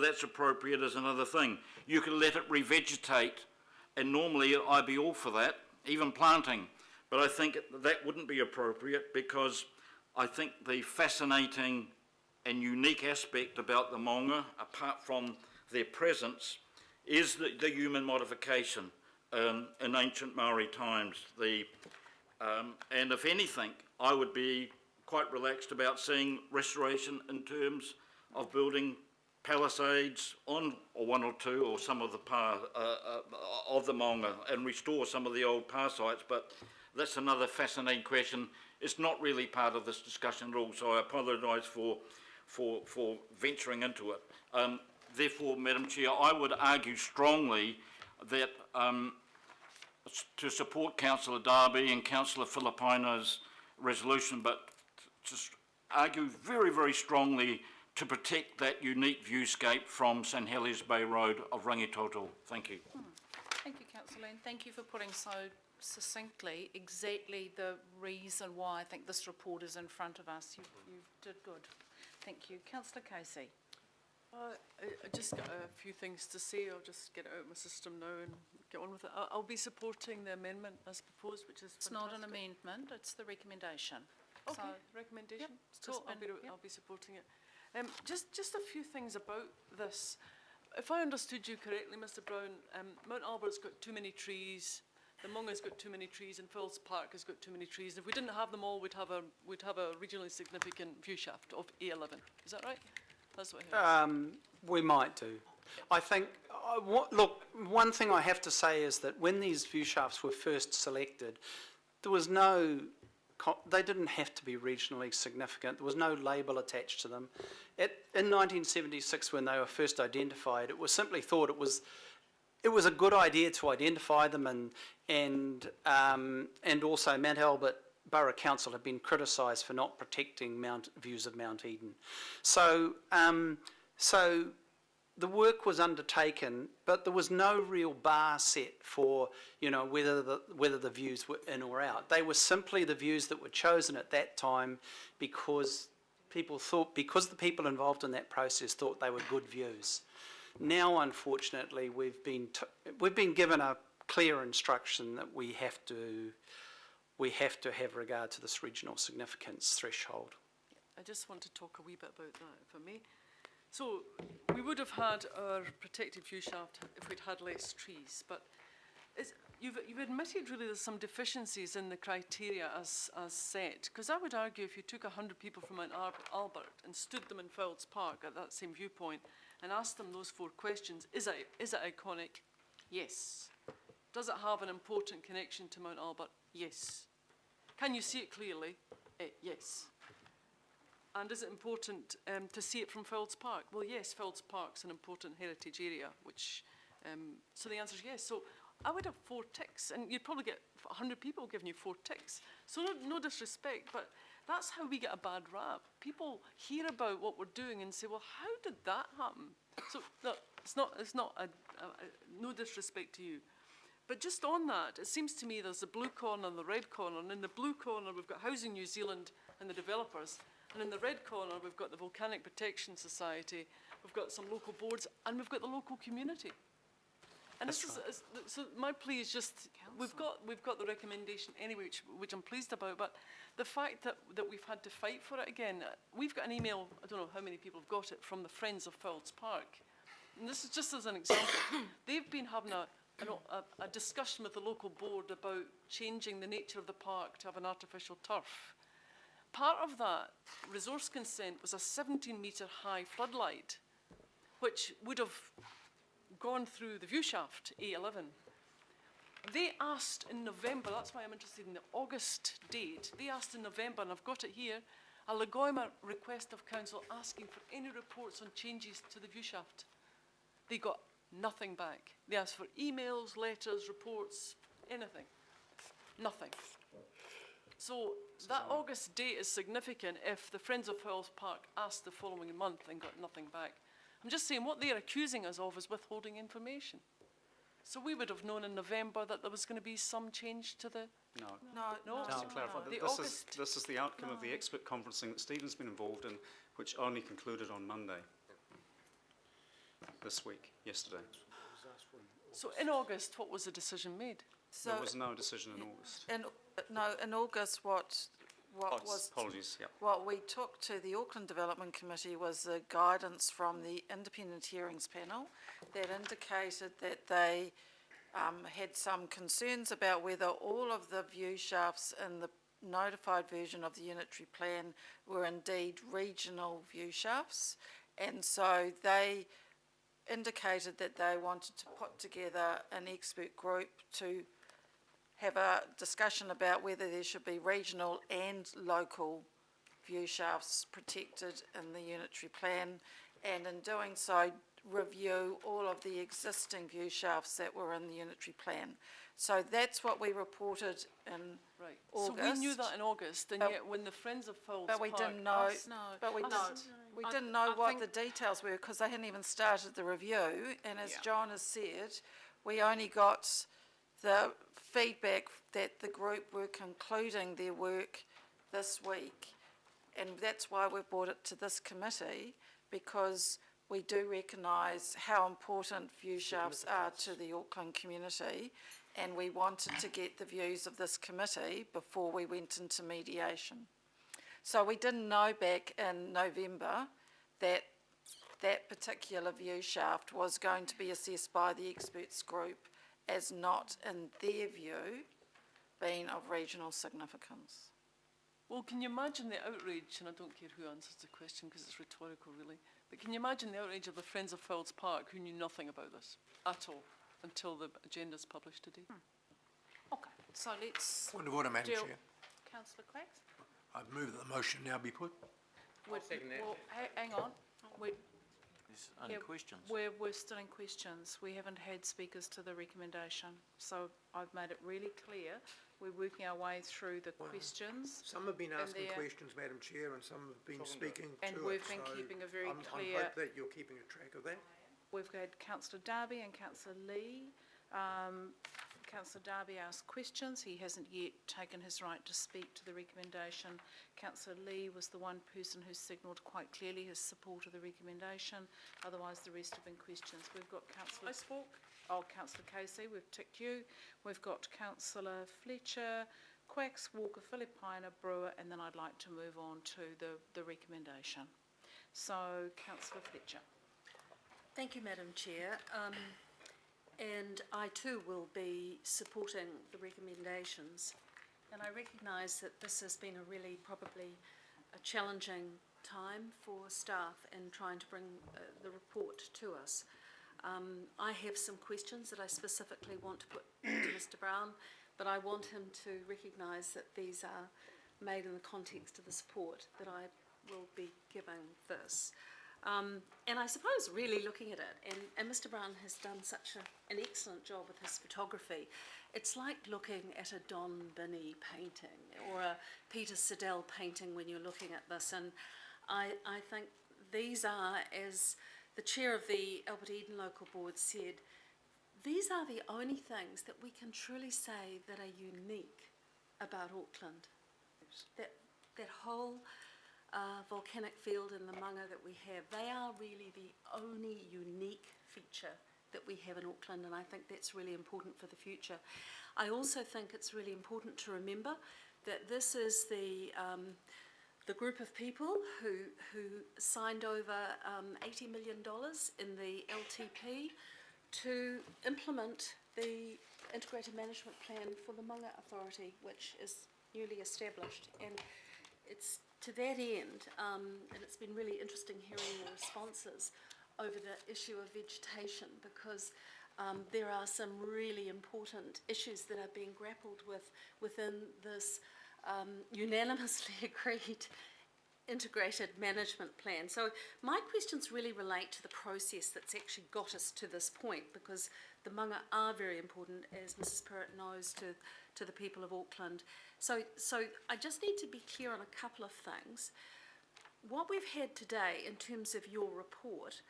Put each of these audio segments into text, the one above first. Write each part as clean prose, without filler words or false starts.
that's appropriate is another thing. You can let it revegetate, and normally I'd be all for that, even planting. But I think that wouldn't be appropriate, because I think the fascinating and unique aspect about the Maunga, apart from their presence, is the human modification in ancient Maori times. And if anything, I would be quite relaxed about seeing restoration in terms of building palisades on or one or two or some of the of the Maunga, and restore some of the old pa sites. But that's another fascinating question. It's not really part of this discussion at all, so I apologise for venturing into it. Therefore, Madam Chair, I would argue strongly that to support Councillor Darby and Councillor Filipaino's resolution, but to argue very, very strongly to protect that unique viewscape from St Heliers Bay Road of Rangitoto. Thank you. Thank you, Councillor Lane. Thank you for putting so succinctly exactly the reason why I think this report is in front of us. You did good. Thank you. Councillor Casey. I just got a few things to say. I'll just get it out of my system now and get on with it. I'll be supporting the amendment as proposed, which is It's not an amendment, it's the recommendation. Okay, So, recommendation. Yep, Cool. yep. I'll be supporting it. Just a few things about this. If I understood you correctly, Mr. Brown, Mount Albert's got too many trees, the Maunga's got too many trees, and Phil's Park has got too many trees. If we didn't have them all, we'd have a regionally significant view shaft of A11. Is that right? That's what I heard. We might do. I think, look, one thing I have to say is that when these view shafts were first selected, there was no, they didn't have to be regionally significant. There was no label attached to them. In 1976, when they were first identified, it was simply thought it was a good idea to identify them, and also Mount Albert Borough Council have been criticised for not protecting views of Mount Eden. So the work was undertaken, but there was no real bar set for, you know, whether the views were in or out. They were simply the views that were chosen at that time because the people involved in that process thought they were good views. Now, unfortunately, we've been given a clear instruction that we have to have regard to this regional significance threshold. I just want to talk a wee bit about that, if I may. So, we would have had our protected view shaft if we'd had less trees, but you've admitted really there's some deficiencies in the criteria as set, because I would argue if you took 100 people from Mount Albert and stood them in Fowles Park at that same viewpoint and asked them those 4 questions, is it iconic? Yes. Does it have an important connection to Mount Albert? Yes. Can you see it clearly? Yes. And is it important to see it from Fowles Park? Well, yes, Fowles Park's an important heritage area, which, so the answer is yes. So I would have 4 ticks, and you'd probably get 100 people giving you 4 ticks. So no disrespect, but that's how we get a bad rap. People hear about what we're doing and say, well, how did that happen? So no, it's not no disrespect to you. But just on that, it seems to me there's the blue corner and the red corner, and in the blue corner we've got Housing New Zealand and the developers, and in the red corner we've got the Volcanic Protection Society, we've got some local boards, and we've got the local community. And That's this right. is so my plea is just we've got the recommendation anyway, which I'm pleased about. But the fact that we've had to fight for it again, we've got an email. I don't know how many people have got it from the Friends of Fowles Park, and this is just as an example. They've been having a discussion with the local board about changing the nature of the park to have an artificial turf. Part of that resource consent was a 17-metre high floodlight, which would have gone through the view shaft, A11. They asked in November, that's why I'm interested in the August date, they asked in November, and I've got it here, a Legoima request of council asking for any reports on changes to the view shaft. They got nothing back. They asked for emails, letters, reports, anything. Nothing. So that August date is significant if the Friends of Fowles Park asked the following month and got nothing back. I'm just saying what they're accusing us of is withholding information. So we would have known in November that there was going to be some change to the... No. Just to clarify, this is the outcome of the expert conferencing that Stephen's been involved in, which only concluded on Monday. this week, yesterday. So in August, what was the decision made? So, There was no decision in August. in August, what was, Apologies, yeah. what we took to the Auckland Development Committee was the guidance from the independent hearings panel that indicated that they had some concerns about whether all of the view shafts in the notified version of the unitary plan were indeed regional view shafts. And so they indicated that they wanted to put together an expert group to have a discussion about whether there should be regional and local view shafts protected in the unitary plan, and in doing so, review all of the existing view shafts that were in the unitary plan. So that's what we reported in Right. August. So we knew that in August, and But- yet when the Friends of Fowles But we Park didn't know, asked- but we No. didn't, we I- didn't know I what the think- details were because they hadn't even started the review. And as Yeah. John has said, we only got the feedback that the group were concluding their work this week. And that's why we've brought it to this committee, because we do recognise how important view shafts are to the Auckland community, and we wanted to get the views of this committee before we went into mediation. So we didn't know back in November that that particular view shaft was going to be assessed by the experts group as not, in their view, being of regional significance. Well, can you imagine the outrage, and I don't care who answers the question because it's rhetorical really, but can you imagine the outrage of the Friends of Fowles Park who knew nothing about this at all until the agenda's published today? Okay, so let's Point of order, Madam deal. Chair. Councillor Quacks? I've moved that the motion now be put. Well, hang on. There's only Yeah, questions. We're still in questions. We haven't had speakers to the recommendation. So I've made it really clear. We're working our way through the questions. Some have been And asking there- questions, Madam Chair, and some have been speaking to it. And we've been so keeping a very I clear- hope that you're keeping a track of that. We've had Councillor Darby and Councillor Lee. Councillor Darby asked questions. He hasn't yet taken his right to speak to the recommendation. Councillor Lee was the one person who signalled quite clearly his support of the recommendation. Otherwise, the rest have been questions. We've got Councillor... I spoke. Oh, Councillor Casey, we've ticked you. We've got Councillor Fletcher, Quacks, Walker, Philippina, Brewer, and then I'd like to move on to the recommendation. So, Councillor Fletcher. Thank you, Madam Chair. And I too will be supporting the recommendations. And I recognise that this has been a really probably a challenging time for staff in trying to bring the report to us. I have some questions that I specifically want to put to Mr Brown, but I want him to recognise that these are made in the context of the support that I will be giving this. And I suppose really looking at it, and Mr Brown has done such an excellent job with his photography, it's like looking at a Don Binney painting or a Peter Siddell painting when you're looking at this. And I think these are, as the chair of the Albert Eden Local Board said, these are the only things that we can truly say that are unique about Auckland. That whole volcanic field in the Manga that we have, they are really the only unique feature that we have in Auckland, and I think that's really important for the future. I also think it's really important to remember that this is the group of people who signed over $80 million in the LTP to implement the integrated management plan for the Manga Authority, which is newly established. And it's to that end, and it's been really interesting hearing the responses over the issue of vegetation, because there are some really important issues that are being grappled with within this unanimously agreed integrated management plan. So my questions really relate to the process that's actually got us to this point, because the Manga are very important, as Mrs Pirrett knows, to the people of Auckland. So I just need to be clear on a couple of things. What we've had today in terms of your report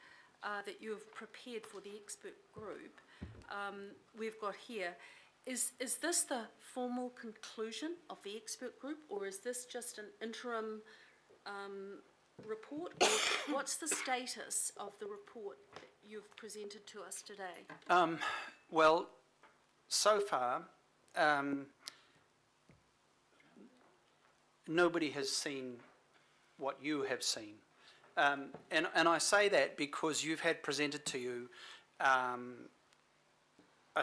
that you've prepared for the expert group, we've got here, is this the formal conclusion of the expert group, or is this just an interim report? Or what's the status of the report that you've presented to us today? Well, so far, nobody has seen what you have seen. And I say that because you've had presented to you a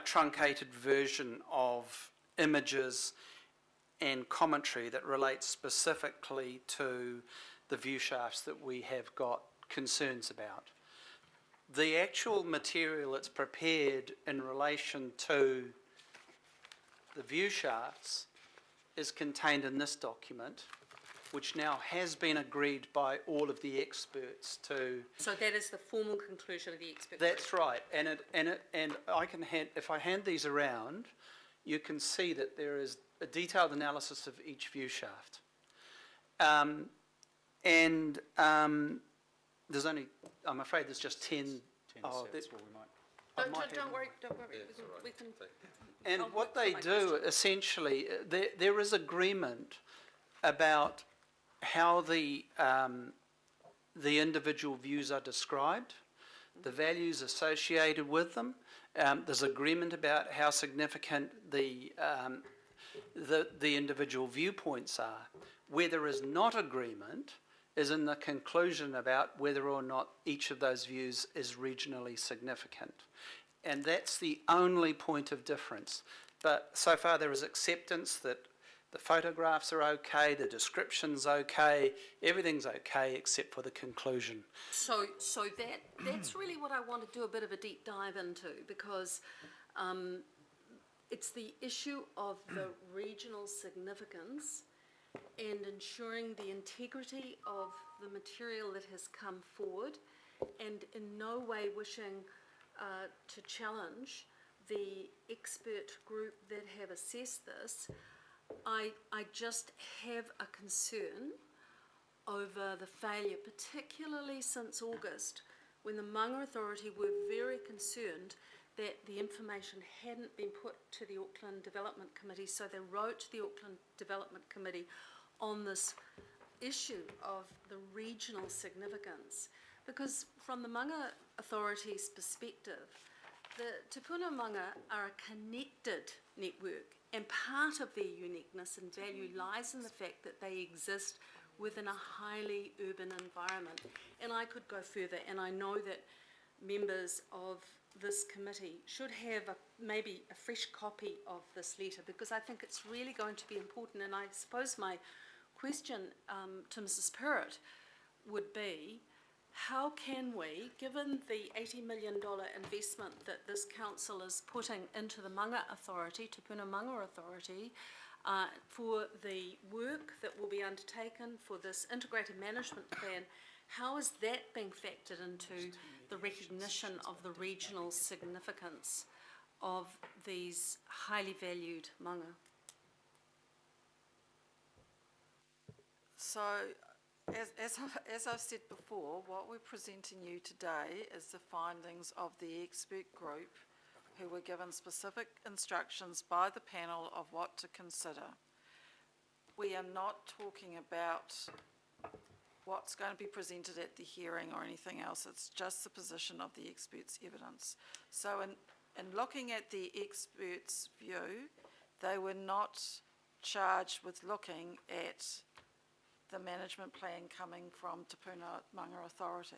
truncated version of images and commentary that relates specifically to the view shafts that we have got concerns about. The actual material that's prepared in relation to the view shafts is contained in this document, which now has been agreed by all of the experts to. So that is the formal conclusion of the expert group? That's right, and I can hand, if I hand these around, you can see that there is a detailed analysis of each view shaft. There's only, I'm afraid there's just 10. Oh, sets, well, we might. Don't worry, we can. And I'll what look they for my do, question. essentially, there is agreement about how the individual views are described, the values associated with them. There's agreement about how significant the individual viewpoints are. Where there is not agreement is in the conclusion about whether or not each of those views is regionally significant. And that's the only point of difference. But so far there is acceptance that the photographs are okay, the description's okay, everything's okay except for the conclusion. So that's really what I want to do a bit of a deep dive into, because it's the issue of the regional significance and ensuring the integrity of the material that has come forward, and in no way wishing to challenge the expert group that have assessed this. I just have a concern over the failure, particularly since August, when the Manga Authority were very concerned that the information hadn't been put to the Auckland Development Committee, so they wrote to the Auckland Development Committee on this issue of the regional significance. Because from the Manga Authority's perspective, the Te Puna Manga are a connected network, and part of their uniqueness and value lies in the fact that they exist within a highly urban environment. And I could go further, and I know that members of this committee should have maybe a fresh copy of this letter, because I think it's really going to be important. And I suppose my question to Mrs. Pirrott would be, how can we, given the $80 million investment that this council is putting into the Manga Authority, Te Puna Manga Authority, for the work that will be undertaken for this integrated management plan, how is that being factored into the recognition of the regional significance of these highly valued manga? So, as I've said before, what we're presenting you today is the findings of the expert group who were given specific instructions by the panel of what to consider. We are not talking about what's going to be presented at the hearing or anything else. It's just the position of the experts' evidence. So in looking at the experts' view, they were not charged with looking at the management plan coming from Te Puna Manga Authority.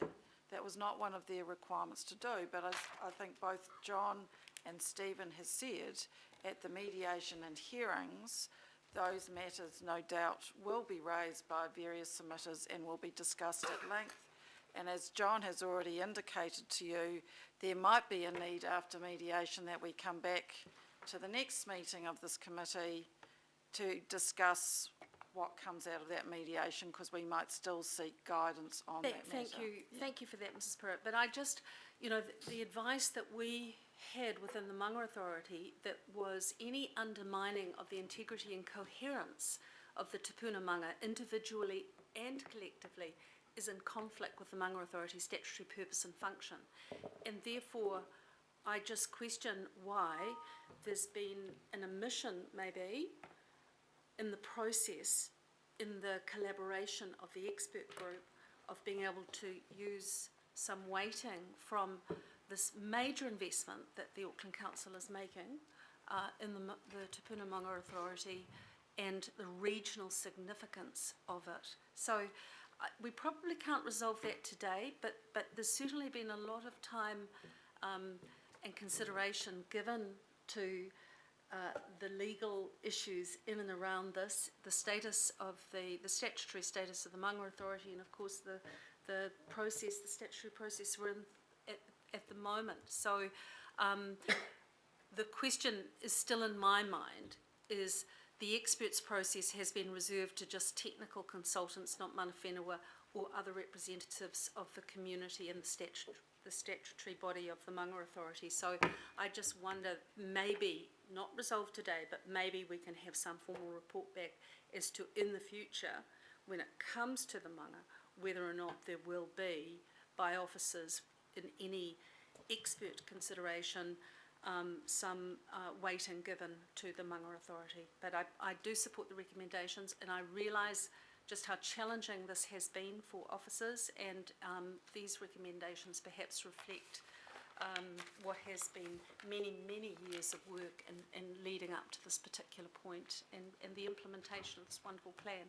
That was not one of their requirements to do, but I think both John and Stephen has said at the mediation and hearings, those matters no doubt will be raised by various submitters and will be discussed at length. And as John has already indicated to you, there might be a need after mediation that we come back to the next meeting of this committee to discuss what comes out of that mediation, because we might still seek guidance on that matter. Thank you for that, Mrs. Pirrott. But I just, you know, the advice that we had within the Manga Authority, that was any undermining of the integrity and coherence of the Te Puna Manga individually and collectively is in conflict with the Manga Authority's statutory purpose and function. And therefore, I just question why there's been an omission, maybe, in the process, in the collaboration of the expert group, of being able to use some weighting from this major investment that the Auckland Council is making in the Te Puna Manga Authority and the regional significance of it. So we probably can't resolve that today, but there's certainly been a lot of time and consideration given to the legal issues in and around this, the status of the statutory status of the Manga Authority, and of course the statutory process we're in at the moment. So the question is still in my mind, is the experts process has been reserved to just technical consultants, not mana whenua or other representatives of the community and the statutory body of the Manga Authority. So I just wonder, maybe, not resolved today, but maybe we can have some formal report back as to, in the future, when it comes to the manga, whether or not there will be, by officers in any expert consideration, some weighting given to the Manga Authority. But I do support the recommendations, and I realise just how challenging this has been for officers, and these recommendations perhaps reflect what has been many, many years of work and leading up to this particular point and the implementation of this wonderful plan.